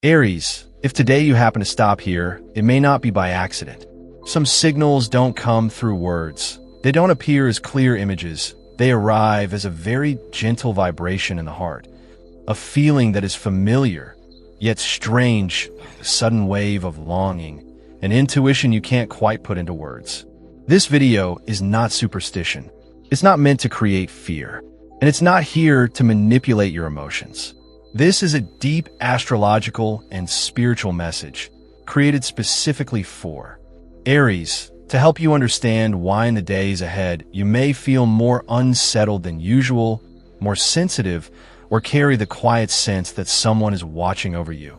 Aries, if today you happen to stop here, it may not be by accident. Some signals don't come through words. They don't appear as clear images. They arrive as a very gentle vibration in the heart. A feeling that is familiar, yet strange, a sudden wave of longing, an intuition you can't quite put into words. This video is not superstition. It's not meant to create fear. And it's not here to manipulate your emotions. This is a deep astrological and spiritual message created specifically for Aries to help you understand why in the days ahead you may feel more unsettled than usual, more sensitive, or carry the quiet sense that someone is watching over you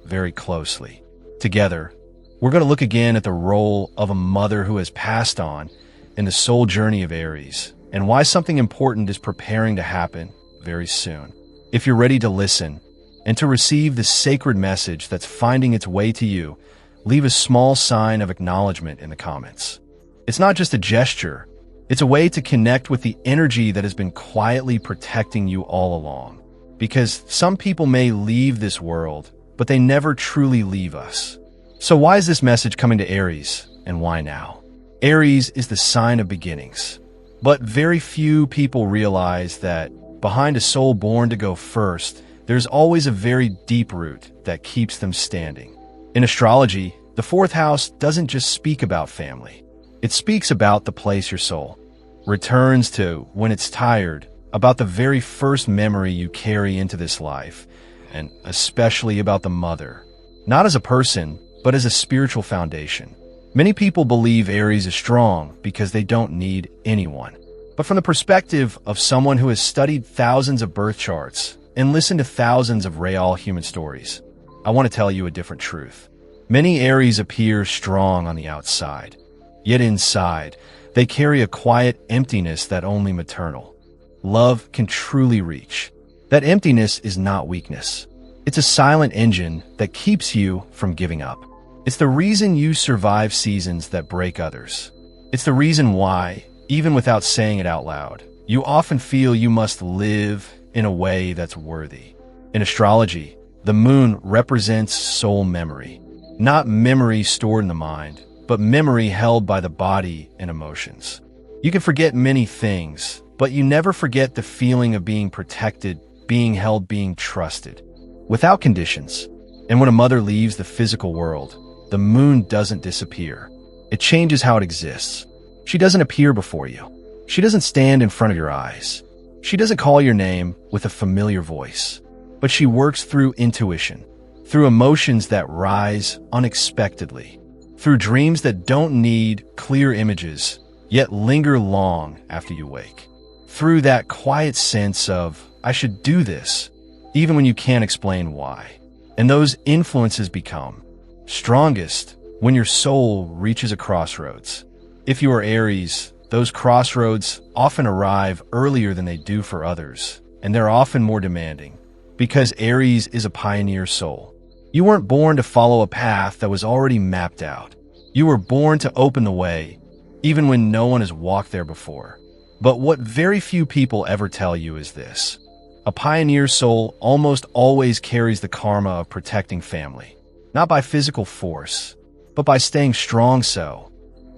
very closely. Together, we're going to look again at the role of a mother who has passed on in the soul journey of Aries and why something important is preparing to happen very soon. If you're ready to listen and to receive the sacred message that's finding its way to you, leave a small sign of acknowledgement in the comments. It's not just a gesture. It's a way to connect with the energy that has been quietly protecting you all along. Because some people may leave this world, but they never truly leave us. So why is this message coming to Aries, and why now? Aries is the sign of beginnings. But very few people realize that behind a soul born to go first, there's always a very deep root that keeps them standing. In astrology, the fourth house doesn't just speak about family. It speaks about the place your soul returns to when it's tired, about the very first memory you carry into this life, and especially about the mother, not as a person, but as a spiritual foundation. Many people believe Aries is strong because they don't need anyone. But from the perspective of someone who has studied thousands of birth charts and listened to thousands of real human stories, I want to tell you a different truth. Many Aries appear strong on the outside, yet inside, they carry a quiet emptiness that only maternal love can truly reach. That emptiness is not weakness. It's a silent engine that keeps you from giving up. It's the reason you survive seasons that break others. It's the reason why, even without saying it out loud, you often feel you must live in a way that's worthy. In astrology, the moon represents soul memory. Not memory stored in the mind, but memory held by the body and emotions. You can forget many things, but you never forget the feeling of being protected, being held, being trusted, without conditions. And when a mother leaves the physical world, the moon doesn't disappear. It changes how it exists. She doesn't appear before you. She doesn't stand in front of your eyes. She doesn't call your name with a familiar voice. But she works through intuition, through emotions that rise unexpectedly, through dreams that don't need clear images, yet linger long after you wake, through that quiet sense of, I should do this, even when you can't explain why. And those influences become strongest when your soul reaches a crossroads. If you are Aries, those crossroads often arrive earlier than they do for others, and they're often more demanding. Because Aries is a pioneer soul. You weren't born to follow a path that was already mapped out. You were born to open the way, even when no one has walked there before. But what very few people ever tell you is this. A pioneer soul almost always carries the karma of protecting family. Not by physical force, but by staying strong so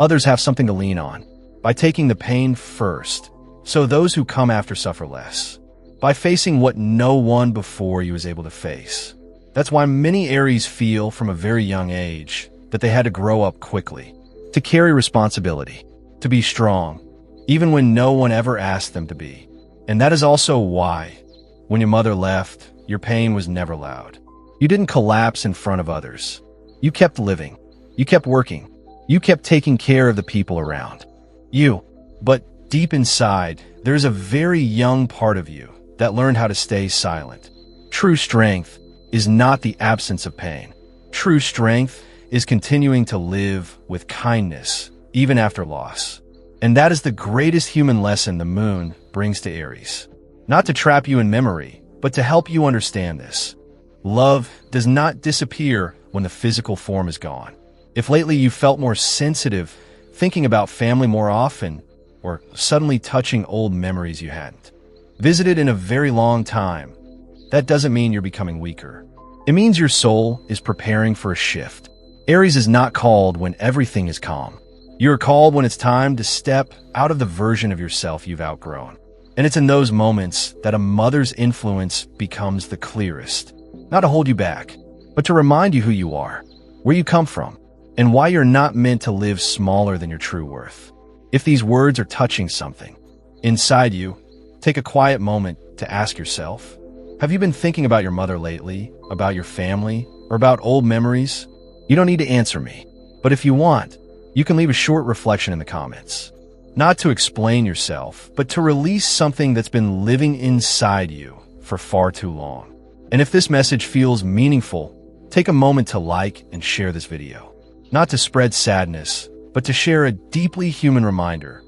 others have something to lean on. By taking the pain first, so those who come after suffer less. By facing what no one before you is able to face. That's why many Aries feel from a very young age that they had to grow up quickly, to carry responsibility, to be strong, even when no one ever asked them to be. And that is also why, when your mother left, your pain was never loud. You didn't collapse in front of others. You kept living. You kept working. You kept taking care of the people around you. But deep inside, there's a very young part of you that learned how to stay silent. True strength is not the absence of pain. True strength is continuing to live with kindness, even after loss. And that is the greatest human lesson the moon brings to Aries. Not to trap you in memory, but to help you understand this. Love does not disappear when the physical form is gone. If lately you felt more sensitive, thinking about family more often, or suddenly touching old memories you hadn't visited in a very long time, that doesn't mean you're becoming weaker. It means your soul is preparing for a shift. Aries is not called when everything is calm. You are called when it's time to step out of the version of yourself you've outgrown. And it's in those moments that a mother's influence becomes the clearest. Not to hold you back, but to remind you who you are, where you come from, and why you're not meant to live smaller than your true worth. If these words are touching something inside you, take a quiet moment to ask yourself, have you been thinking about your mother lately, about your family, or about old memories? You don't need to answer me, but if you want, you can leave a short reflection in the comments. Not to explain yourself, but to release something that's been living inside you for far too long. And if this message feels meaningful, take a moment to like and share this video. Not to spread sadness, but to share a deeply human reminder.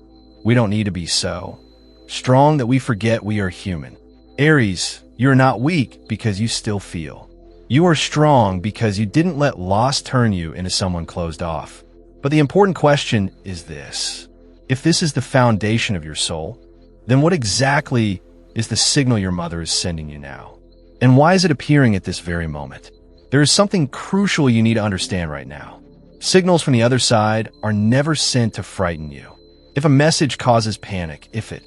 We don't need to be so strong that we forget we are human. Aries, you're not weak because you still feel. You are strong because you didn't let loss turn you into someone closed off. But the important question is this. If this is the foundation of your soul, then what exactly is the signal your mother is sending you now? And why is it appearing at this very moment? There is something crucial you need to understand right now. Signals from the other side are never sent to frighten you. If a message causes panic, if it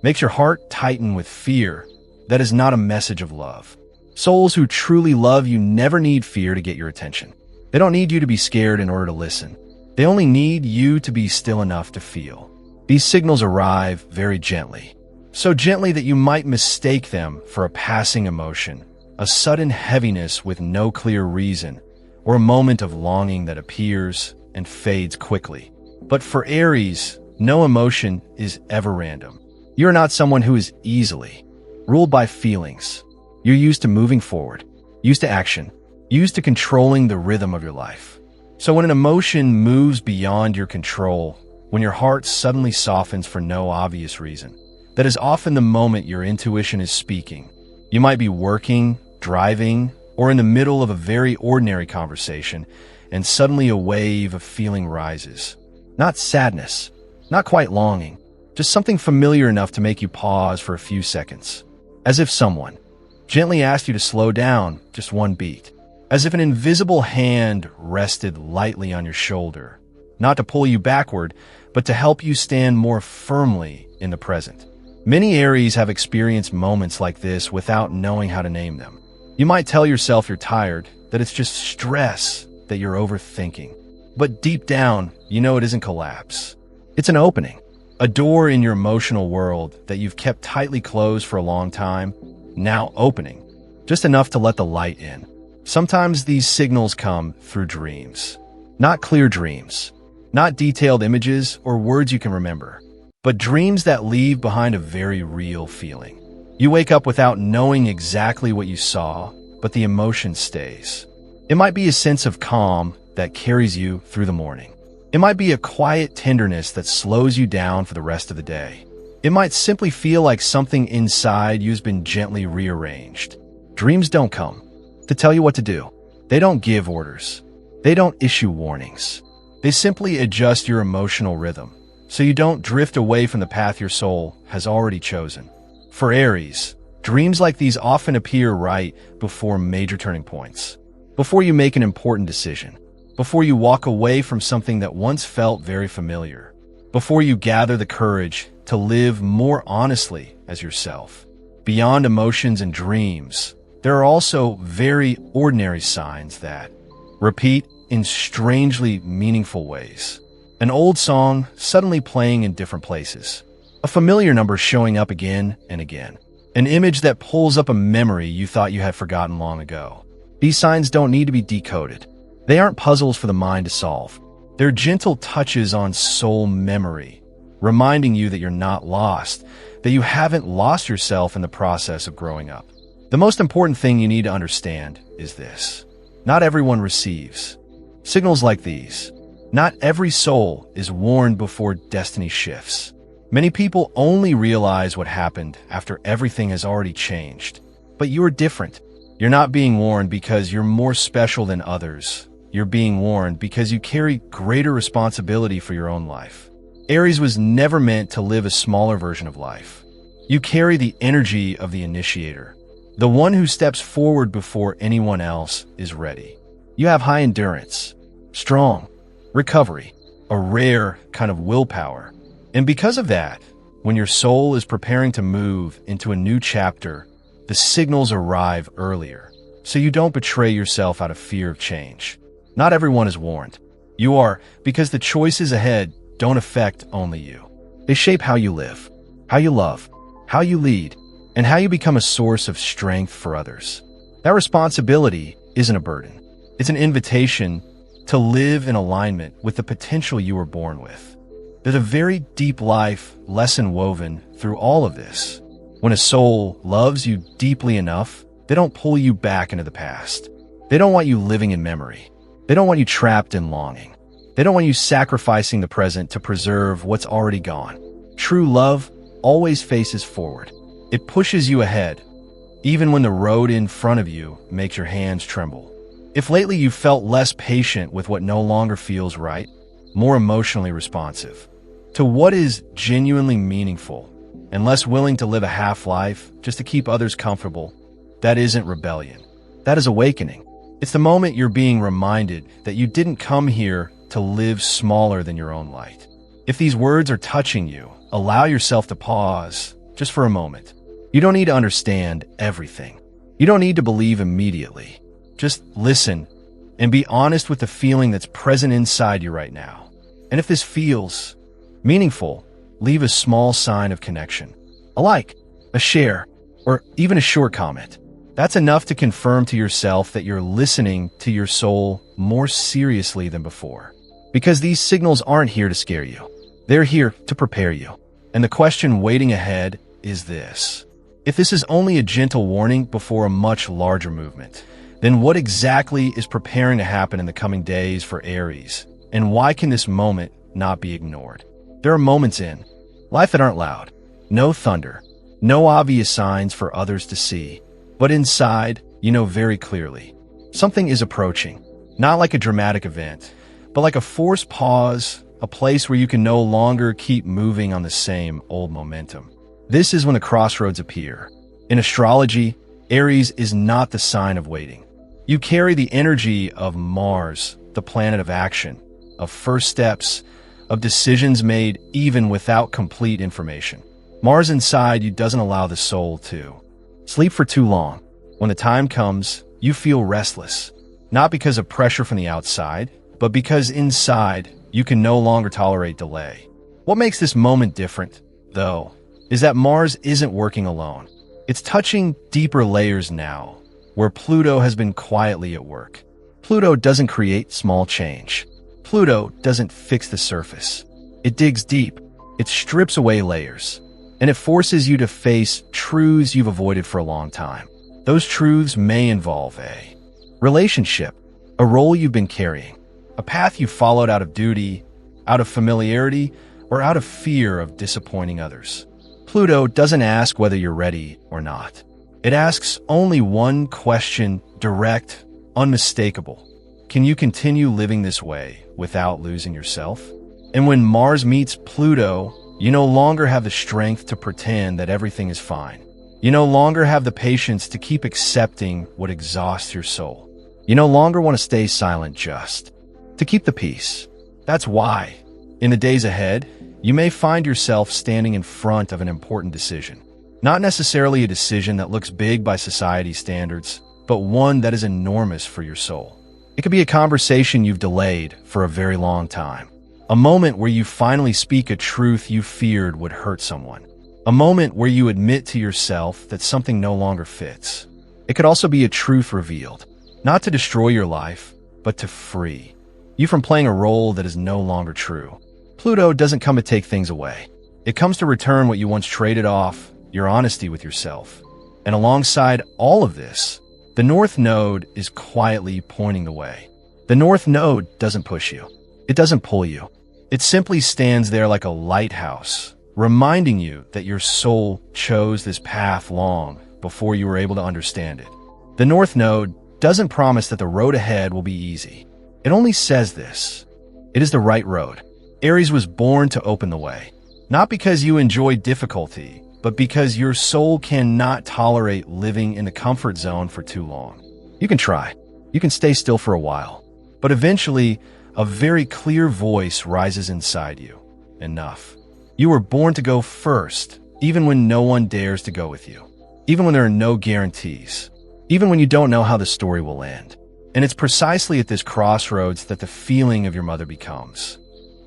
makes your heart tighten with fear, that is not a message of love. Souls who truly love you never need fear to get your attention. They don't need you to be scared in order to listen. They only need you to be still enough to feel. These signals arrive very gently. So gently that you might mistake them for a passing emotion, a sudden heaviness with no clear reason, or a moment of longing that appears and fades quickly. But for Aries, no emotion is ever random. You're not someone who is easily ruled by feelings. You're used to moving forward, used to action, used to controlling the rhythm of your life. So when an emotion moves beyond your control, when your heart suddenly softens for no obvious reason, that is often the moment your intuition is speaking. You might be working, driving, or in the middle of a very ordinary conversation, and suddenly a wave of feeling rises. Not sadness, not quite longing, just something familiar enough to make you pause for a few seconds. As if someone gently asked you to slow down just one beat. As if an invisible hand rested lightly on your shoulder, not to pull you backward, but to help you stand more firmly in the present. Many Aries have experienced moments like this without knowing how to name them. You might tell yourself you're tired, that it's just stress, that you're overthinking. But deep down, you know it isn't collapse. It's an opening, a door in your emotional world that you've kept tightly closed for a long time, now opening, just enough to let the light in. Sometimes these signals come through dreams. Not clear dreams, not detailed images or words you can remember, but dreams that leave behind a very real feeling. You wake up without knowing exactly what you saw, but the emotion stays. It might be a sense of calm that carries you through the morning. It might be a quiet tenderness that slows you down for the rest of the day. It might simply feel like something inside you has been gently rearranged. Dreams don't come to tell you what to do. They don't give orders. They don't issue warnings. They simply adjust your emotional rhythm, so you don't drift away from the path your soul has already chosen. For Aries, dreams like these often appear right before major turning points, before you make an important decision, before you walk away from something that once felt very familiar, before you gather the courage to live more honestly as yourself. Beyond emotions and dreams, there are also very ordinary signs that repeat in strangely meaningful ways. An old song suddenly playing in different places. A familiar number showing up again and again. An image that pulls up a memory you thought you had forgotten long ago. These signs don't need to be decoded. They aren't puzzles for the mind to solve. They're gentle touches on soul memory, reminding you that you're not lost, that you haven't lost yourself in the process of growing up. The most important thing you need to understand is this. Not everyone receives signals like these. Not every soul is warned before destiny shifts. Many people only realize what happened after everything has already changed. But you're different. You're not being warned because you're more special than others. You're being warned because you carry greater responsibility for your own life. Aries was never meant to live a smaller version of life. You carry the energy of the initiator, the one who steps forward before anyone else is ready. You have high endurance, strong recovery, a rare kind of willpower. And because of that, when your soul is preparing to move into a new chapter, the signals arrive earlier, so you don't betray yourself out of fear of change. Not everyone is warned. You are, because the choices ahead don't affect only you. They shape how you live, how you love, how you lead, and how you become a source of strength for others. That responsibility isn't a burden. It's an invitation to live in alignment with the potential you were born with. There's a very deep life lesson woven through all of this. When a soul loves you deeply enough, they don't pull you back into the past. They don't want you living in memory. They don't want you trapped in longing. They don't want you sacrificing the present to preserve what's already gone. True love always faces forward. It pushes you ahead, even when the road in front of you makes your hands tremble. If lately you've felt less patient with what no longer feels right, more emotionally responsive to what is genuinely meaningful, and less willing to live a half-life just to keep others comfortable, that isn't rebellion. That is awakening. It's the moment you're being reminded that you didn't come here to live smaller than your own light. If these words are touching you, allow yourself to pause just for a moment. You don't need to understand everything. You don't need to believe immediately. Just listen and be honest with the feeling that's present inside you right now. And if this feels meaningful, leave a small sign of connection. A like, a share, or even a short comment. That's enough to confirm to yourself that you're listening to your soul more seriously than before. Because these signals aren't here to scare you. They're here to prepare you. And the question waiting ahead is this. If this is only a gentle warning before a much larger movement, then what exactly is preparing to happen in the coming days for Aries? And why can this moment not be ignored? There are moments in life that aren't loud. No thunder. No obvious signs for others to see. But inside, you know very clearly. Something is approaching. Not like a dramatic event, but like a forced pause, a place where you can no longer keep moving on the same old momentum. This is when the crossroads appear. In astrology, Aries is not the sign of waiting. You carry the energy of Mars, the planet of action, of first steps, of decisions made even without complete information. Mars inside you doesn't allow the soul to sleep for too long. When the time comes, you feel restless, not because of pressure from the outside, but because inside you can no longer tolerate delay. What makes this moment different, though, is that Mars isn't working alone. It's touching deeper layers now, where Pluto has been quietly at work. Pluto doesn't create small change. Pluto doesn't fix the surface. It digs deep. It strips away layers. And it forces you to face truths you've avoided for a long time. Those truths may involve a relationship, a role you've been carrying, a path you followed out of duty, out of familiarity, or out of fear of disappointing others. Pluto doesn't ask whether you're ready or not. It asks only one question, direct, unmistakable. Can you continue living this way without losing yourself? And when Mars meets Pluto, you no longer have the strength to pretend that everything is fine. You no longer have the patience to keep accepting what exhausts your soul. You no longer want to stay silent just to keep the peace. That's why, in the days ahead, you may find yourself standing in front of an important decision. Not necessarily a decision that looks big by society's standards, but one that is enormous for your soul. It could be a conversation you've delayed for a very long time. A moment where you finally speak a truth you feared would hurt someone. A moment where you admit to yourself that something no longer fits. It could also be a truth revealed, not to destroy your life, but to free you from playing a role that is no longer true. Pluto doesn't come to take things away. It comes to return what you once traded off, your honesty with yourself. And alongside all of this, the North Node is quietly pointing the way. The North Node doesn't push you. It doesn't pull you. It simply stands there like a lighthouse, reminding you that your soul chose this path long before you were able to understand it. The North Node doesn't promise that the road ahead will be easy. It only says this: it is the right road. Aries was born to open the way, not because you enjoy difficulty, but because your soul cannot tolerate living in the comfort zone for too long. You can try. You can stay still for a while. But eventually, a very clear voice rises inside you. Enough. You were born to go first, even when no one dares to go with you. Even when there are no guarantees. Even when you don't know how the story will end. And it's precisely at this crossroads that the feeling of your mother becomes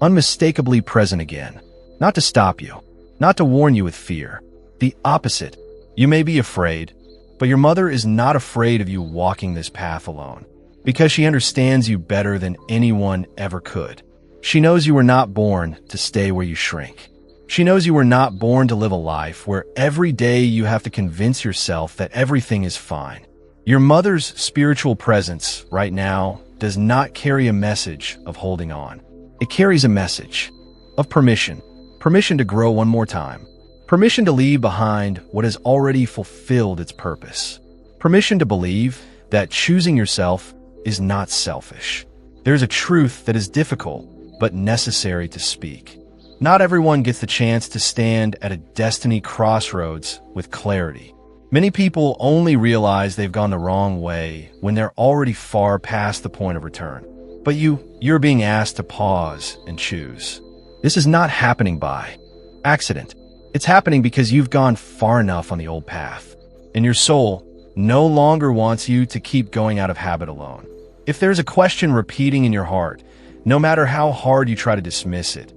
unmistakably present again. Not to stop you. Not to warn you with fear. The opposite. You may be afraid, but your mother is not afraid of you walking this path alone. Because she understands you better than anyone ever could. She knows you were not born to stay where you shrink. She knows you were not born to live a life where every day you have to convince yourself that everything is fine. Your mother's spiritual presence right now does not carry a message of holding on. It carries a message of permission. Permission to grow one more time. Permission to leave behind what has already fulfilled its purpose. Permission to believe that choosing yourself is not selfish. There's a truth that is difficult, but necessary to speak. Not everyone gets the chance to stand at a destiny crossroads with clarity. Many people only realize they've gone the wrong way when they're already far past the point of return. But you're being asked to pause and choose. This is not happening by accident. It's happening because you've gone far enough on the old path, and your soul no longer wants you to keep going out of habit alone. If there's a question repeating in your heart, no matter how hard you try to dismiss it,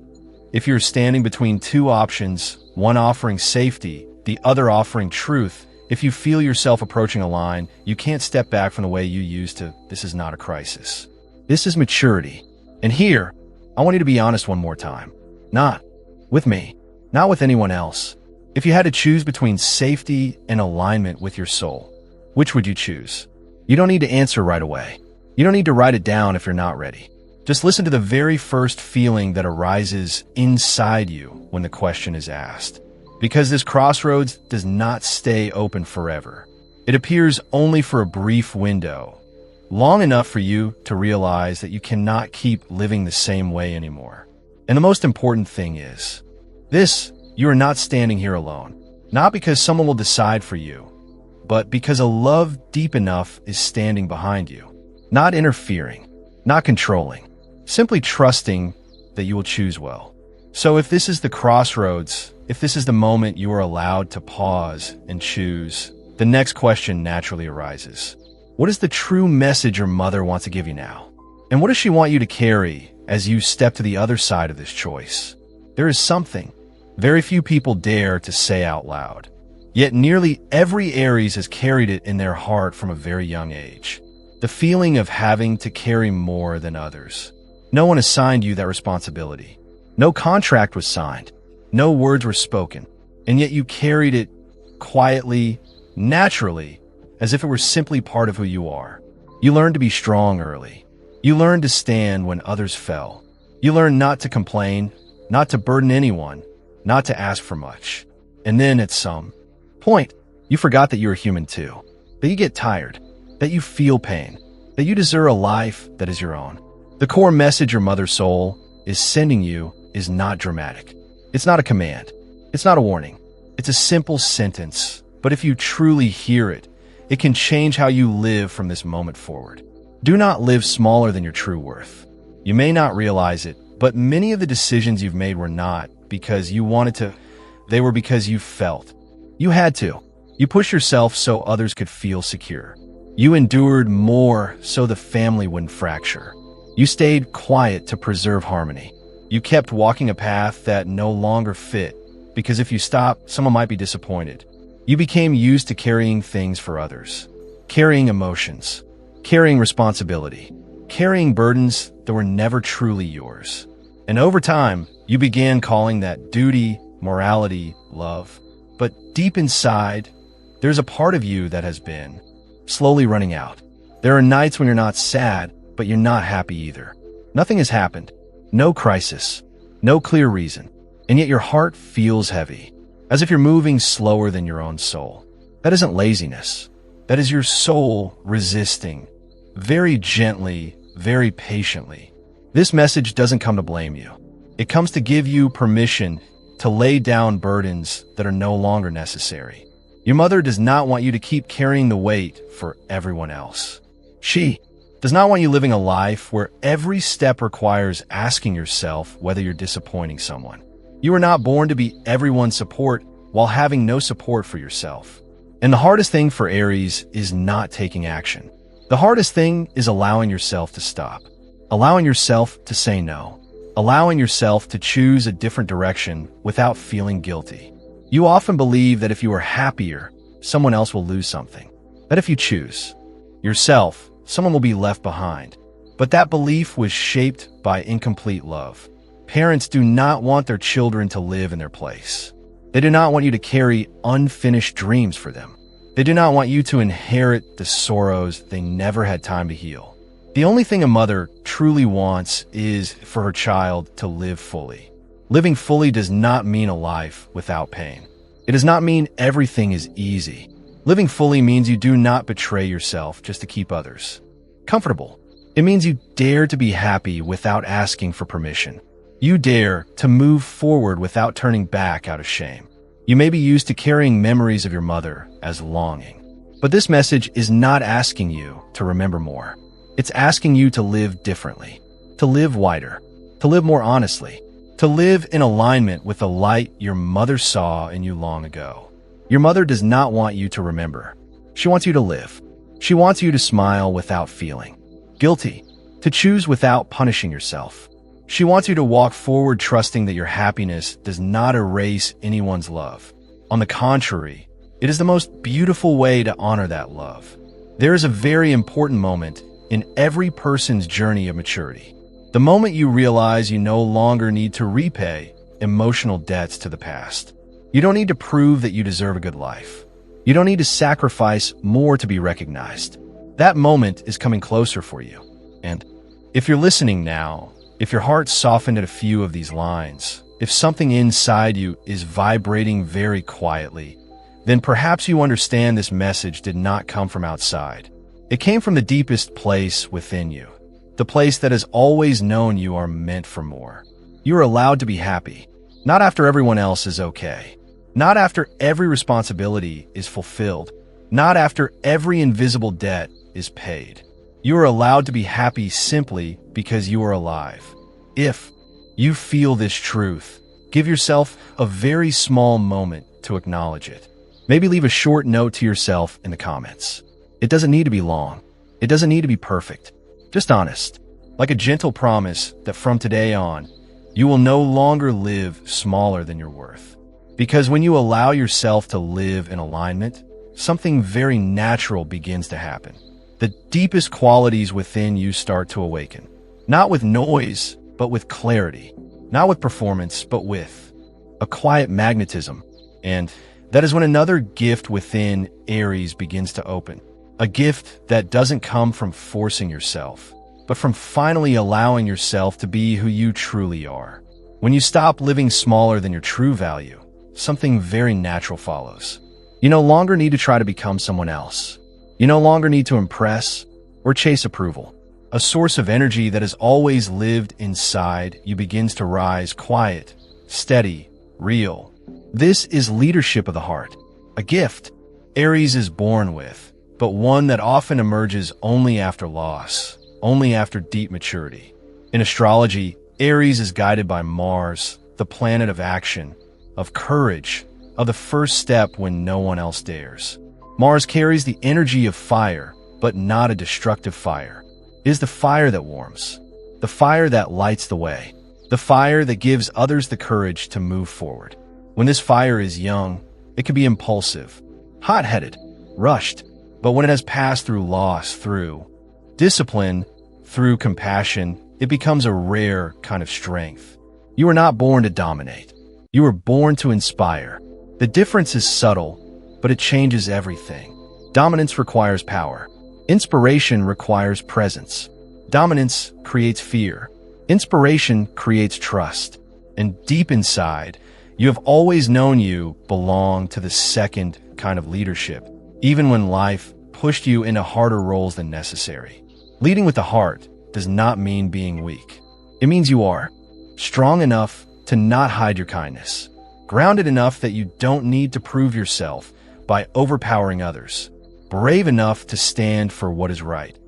if you're standing between two options, one offering safety, the other offering truth, if you feel yourself approaching a line, you can't step back from the way you used to. This is not a crisis. This is maturity. And here, I want you to be honest one more time. Not with me, not with anyone else. If you had to choose between safety and alignment with your soul, which would you choose? You don't need to answer right away. You don't need to write it down if you're not ready. Just listen to the very first feeling that arises inside you when the question is asked. Because this crossroads does not stay open forever. It appears only for a brief window, long enough for you to realize that you cannot keep living the same way anymore. And the most important thing is, you are not standing here alone. Not because someone will decide for you, but because a love deep enough is standing behind you. Not interfering, not controlling, simply trusting that you will choose well. So if this is the crossroads, if this is the moment you are allowed to pause and choose, the next question naturally arises. What is the true message your mother wants to give you now? And what does she want you to carry as you step to the other side of this choice? There is something very few people dare to say out loud. Yet nearly every Aries has carried it in their heart from a very young age. The feeling of having to carry more than others. No one assigned you that responsibility. No contract was signed. No words were spoken. And yet you carried it quietly, naturally, as if it were simply part of who you are. You learned to be strong early. You learned to stand when others fell. You learned not to complain, not to burden anyone, not to ask for much. And then at some point, you forgot that you were human too. That you get tired. That you feel pain. That you deserve a life that is your own. The core message your mother's soul is sending you is not dramatic. It's not a command. It's not a warning. It's a simple sentence. But if you truly hear it, it can change how you live from this moment forward. Do not live smaller than your true worth. You may not realize it, but many of the decisions you've made were not because you wanted to. They were because you felt. You had to. You pushed yourself so others could feel secure. You endured more so the family wouldn't fracture. You stayed quiet to preserve harmony. You kept walking a path that no longer fit, because if you stopped, someone might be disappointed. You became used to carrying things for others, carrying emotions, carrying responsibility, carrying burdens that were never truly yours. And over time, you began calling that duty, morality, love. But deep inside, there's a part of you that has been slowly running out. There are nights when you're not sad, but you're not happy either. Nothing has happened. No crisis. No clear reason. And yet your heart feels heavy, as if you're moving slower than your own soul. That isn't laziness. That is your soul resisting, very gently, very patiently. This message doesn't come to blame you. It comes to give you permission, to lay down burdens that are no longer necessary. Your mother does not want you to keep carrying the weight for everyone else. She does not want you living a life where every step requires asking yourself whether you're disappointing someone. You are not born to be everyone's support while having no support for yourself. And the hardest thing for Aries is not taking action. The hardest thing is allowing yourself to stop, allowing yourself to say no, allowing yourself to choose a different direction without feeling guilty. You often believe that if you are happier, someone else will lose something. That if you choose yourself, someone will be left behind. But that belief was shaped by incomplete love. Parents do not want their children to live in their place. They do not want you to carry unfinished dreams for them. They do not want you to inherit the sorrows they never had time to heal. The only thing a mother truly wants is for her child to live fully. Living fully does not mean a life without pain. It does not mean everything is easy. Living fully means you do not betray yourself just to keep others comfortable. It means you dare to be happy without asking for permission. You dare to move forward without turning back out of shame. You may be used to carrying memories of your mother as longing, but this message is not asking you to remember more. It's asking you to live differently, to live wider, to live more honestly, to live in alignment with the light your mother saw in you long ago. Your mother does not want you to remember. She wants you to live. She wants you to smile without feeling guilty, to choose without punishing yourself. She wants you to walk forward trusting that your happiness does not erase anyone's love. On the contrary, it is the most beautiful way to honor that love. There is a very important moment in every person's journey of maturity. The moment you realize you no longer need to repay emotional debts to the past. You don't need to prove that you deserve a good life. You don't need to sacrifice more to be recognized. That moment is coming closer for you. And if you're listening now, if your heart softened at a few of these lines, if something inside you is vibrating very quietly, then perhaps you understand this message did not come from outside. It came from the deepest place within you, the place that has always known you are meant for more. You are allowed to be happy, not after everyone else is okay, not after every responsibility is fulfilled, not after every invisible debt is paid. You are allowed to be happy simply because you are alive. If you feel this truth, give yourself a very small moment to acknowledge it. Maybe leave a short note to yourself in the comments. It doesn't need to be long. It doesn't need to be perfect. Just honest. Like a gentle promise that from today on, you will no longer live smaller than your worth. Because when you allow yourself to live in alignment, something very natural begins to happen. The deepest qualities within you start to awaken. Not with noise, but with clarity. Not with performance, but with a quiet magnetism. And that is when another gift within Aries begins to open. A gift that doesn't come from forcing yourself, but from finally allowing yourself to be who you truly are. When you stop living smaller than your true value, something very natural follows. You no longer need to try to become someone else. You no longer need to impress or chase approval. A source of energy that has always lived inside you begins to rise quiet, steady, real. This is leadership of the heart, a gift Aries is born with, but one that often emerges only after loss, only after deep maturity. In astrology, Aries is guided by Mars, the planet of action, of courage, of the first step when no one else dares. Mars carries the energy of fire, but not a destructive fire. It is the fire that warms, the fire that lights the way, the fire that gives others the courage to move forward. When this fire is young, it can be impulsive, hot-headed, rushed, but when it has passed through loss, through discipline, through compassion, it becomes a rare kind of strength. You are not born to dominate. You were born to inspire. The difference is subtle, but it changes everything. Dominance requires power. Inspiration requires presence. Dominance creates fear. Inspiration creates trust. And deep inside, you have always known you belong to the second kind of leadership, even when life pushed you into harder roles than necessary. Leading with the heart does not mean being weak. It means you are strong enough to not hide your kindness, grounded enough that you don't need to prove yourself by overpowering others, brave enough to stand for what is right,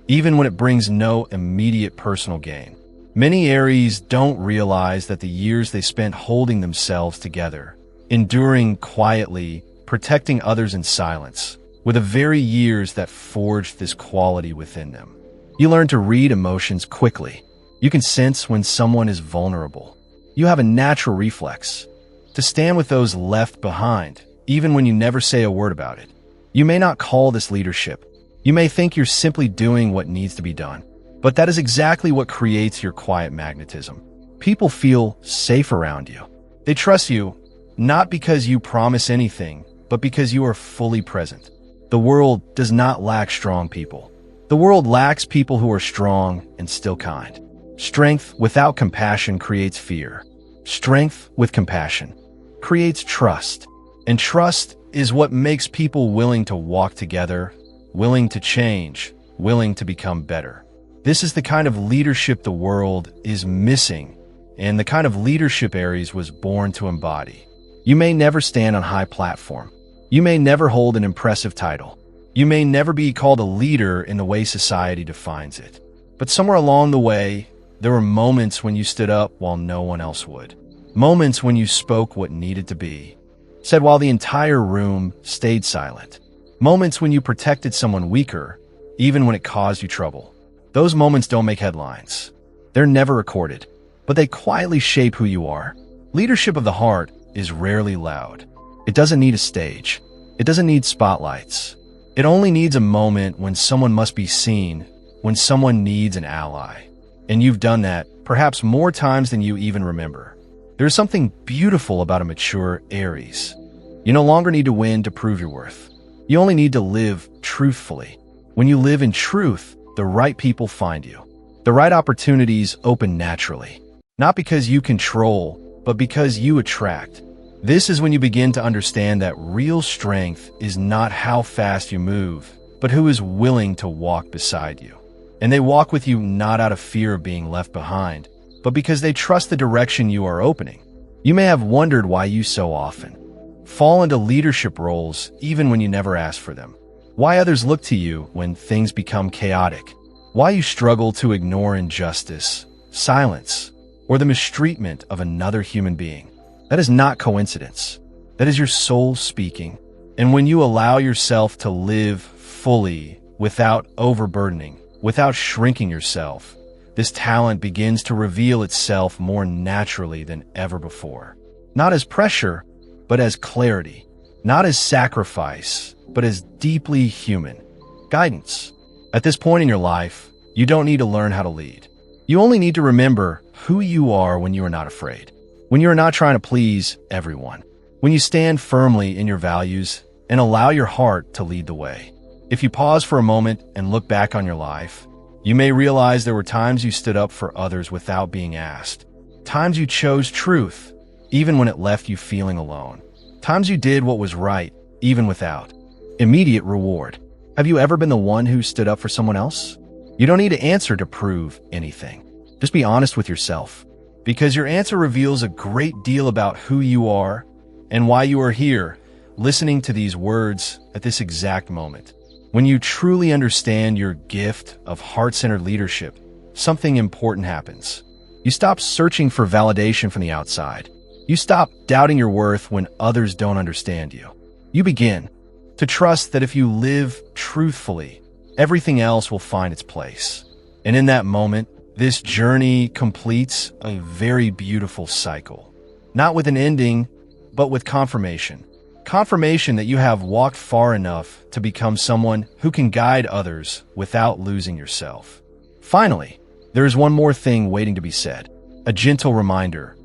even when it brings no immediate personal gain. Many Aries don't realize that the years they spent holding themselves together, enduring quietly, protecting others in silence, were the very years that forged this quality within them. You learn to read emotions quickly. You can sense when someone is vulnerable. You have a natural reflex to stand with those left behind, even when you never say a word about it. You may not call this leadership. You may think you're simply doing what needs to be done. But that is exactly what creates your quiet magnetism. People feel safe around you. They trust you, not because you promise anything, but because you are fully present. The world does not lack strong people. The world lacks people who are strong and still kind. Strength without compassion creates fear. Strength with compassion creates trust. And trust is what makes people willing to walk together, willing to change, willing to become better. This is the kind of leadership the world is missing, and the kind of leadership Aries was born to embody. You may never stand on a high platform. You may never hold an impressive title. You may never be called a leader in the way society defines it. But somewhere along the way, there were moments when you stood up while no one else would. Moments when you spoke what needed to be, said while the entire room stayed silent. Moments when you protected someone weaker, even when it caused you trouble. Those moments don't make headlines. They're never recorded, but they quietly shape who you are. Leadership of the heart is rarely loud. It doesn't need a stage. It doesn't need spotlights. It only needs a moment when someone must be seen, when someone needs an ally. And you've done that, perhaps more times than you even remember. There's something beautiful about a mature Aries. You no longer need to win to prove your worth. You only need to live truthfully. When you live in truth, the right people find you. The right opportunities open naturally. Not because you control, but because you attract. This is when you begin to understand that real strength is not how fast you move, but who is willing to walk beside you. And they walk with you not out of fear of being left behind, but because they trust the direction you are opening. You may have wondered why you so often fall into leadership roles even when you never ask for them. Why others look to you when things become chaotic. Why you struggle to ignore injustice, silence, or the mistreatment of another human being. That is not coincidence. That is your soul speaking. And when you allow yourself to live fully, without overburdening, without shrinking yourself, this talent begins to reveal itself more naturally than ever before. Not as pressure, but as clarity. Not as sacrifice, but as deeply human guidance. At this point in your life, you don't need to learn how to lead. You only need to remember who you are when you are not afraid, when you are not trying to please everyone, when you stand firmly in your values and allow your heart to lead the way. If you pause for a moment and look back on your life, you may realize there were times you stood up for others without being asked, times you chose truth, even when it left you feeling alone, times you did what was right, even without immediate reward. Have you ever been the one who stood up for someone else? You don't need to answer to prove anything. Just be honest with yourself, because your answer reveals a great deal about who you are and why you are here, listening to these words at this exact moment. When you truly understand your gift of heart-centered leadership, something important happens. You stop searching for validation from the outside. You stop doubting your worth when others don't understand you. You begin to trust that if you live truthfully, everything else will find its place. And in that moment, this journey completes a very beautiful cycle. Not with an ending, but with confirmation. Confirmation that you have walked far enough to become someone who can guide others without losing yourself. Finally, there is one more thing waiting to be said. A gentle reminder,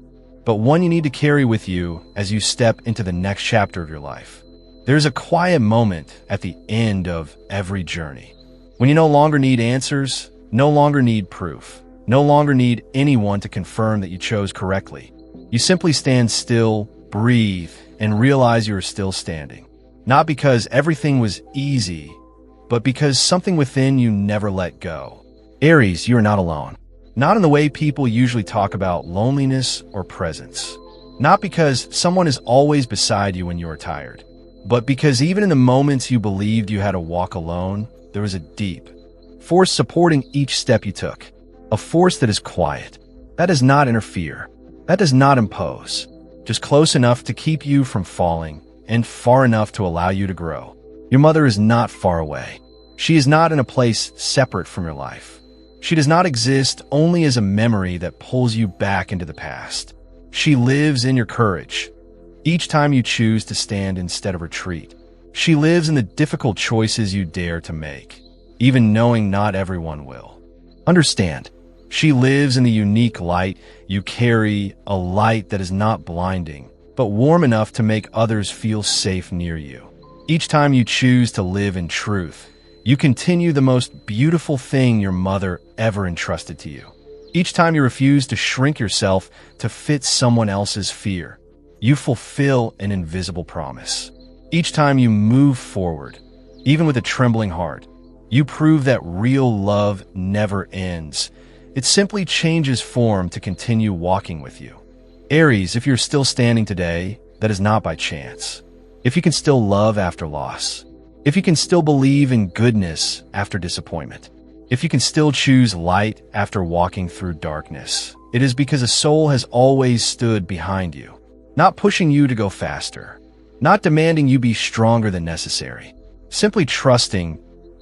but one you need to carry with you as you step into the next chapter of your life. There's a quiet moment at the end of every journey, when you no longer need answers, no longer need proof, no longer need anyone to confirm that you chose correctly. You simply stand still, breathe, and realize you are still standing. Not because everything was easy, but because something within you never let go. Aries, you are not alone. Not in the way people usually talk about loneliness or presence. Not because someone is always beside you when you are tired, but because even in the moments you believed you had to walk alone, there was a deep force supporting each step you took. A force that is quiet, that does not interfere, that does not impose, just close enough to keep you from falling and far enough to allow you to grow. Your mother is not far away. She is not in a place separate from your life. She does not exist only as a memory that pulls you back into the past. She lives in your courage. Each time you choose to stand instead of retreat, she lives in the difficult choices you dare to make, even knowing not everyone will. Understand, she lives in the unique light you carry, a light that is not blinding, but warm enough to make others feel safe near you. Each time you choose to live in truth, you continue the most beautiful thing your mother ever entrusted to you. Each time you refuse to shrink yourself to fit someone else's fear, you fulfill an invisible promise. Each time you move forward, even with a trembling heart, you prove that real love never ends. It simply changes form to continue walking with you. Aries, if you're still standing today, that is not by chance. If you can still love after loss, if you can still believe in goodness after disappointment, if you can still choose light after walking through darkness, it is because a soul has always stood behind you, not pushing you to go faster, not demanding you be stronger than necessary, simply trusting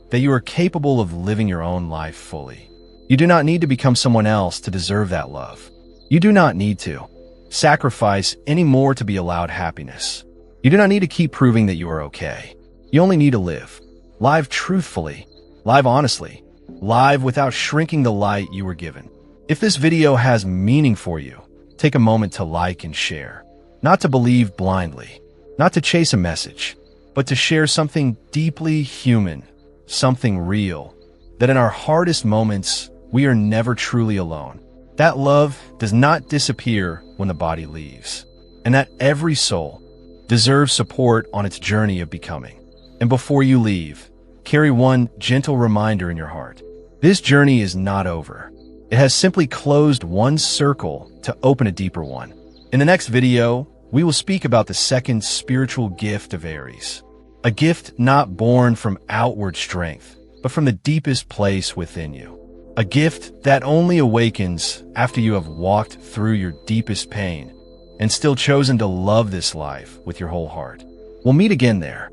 that you are capable of living your own life fully. You do not need to become someone else to deserve that love. You do not need to sacrifice any more to be allowed happiness. You do not need to keep proving that you are okay. You only need to live. Live truthfully. Live honestly. Live without shrinking the light you were given. If this video has meaning for you, take a moment to like and share. Not to believe blindly. Not to chase a message, but to share something deeply human, something real, that in our hardest moments, we are never truly alone. That love does not disappear when the body leaves, and that every soul deserves support on its journey of becoming. And before you leave, carry one gentle reminder in your heart. This journey is not over. It has simply closed one circle to open a deeper one. In the next video, we will speak about the second spiritual gift of Aries. A gift not born from outward strength, but from the deepest place within you. A gift that only awakens after you have walked through your deepest pain and still chosen to love this life with your whole heart. We'll meet again there.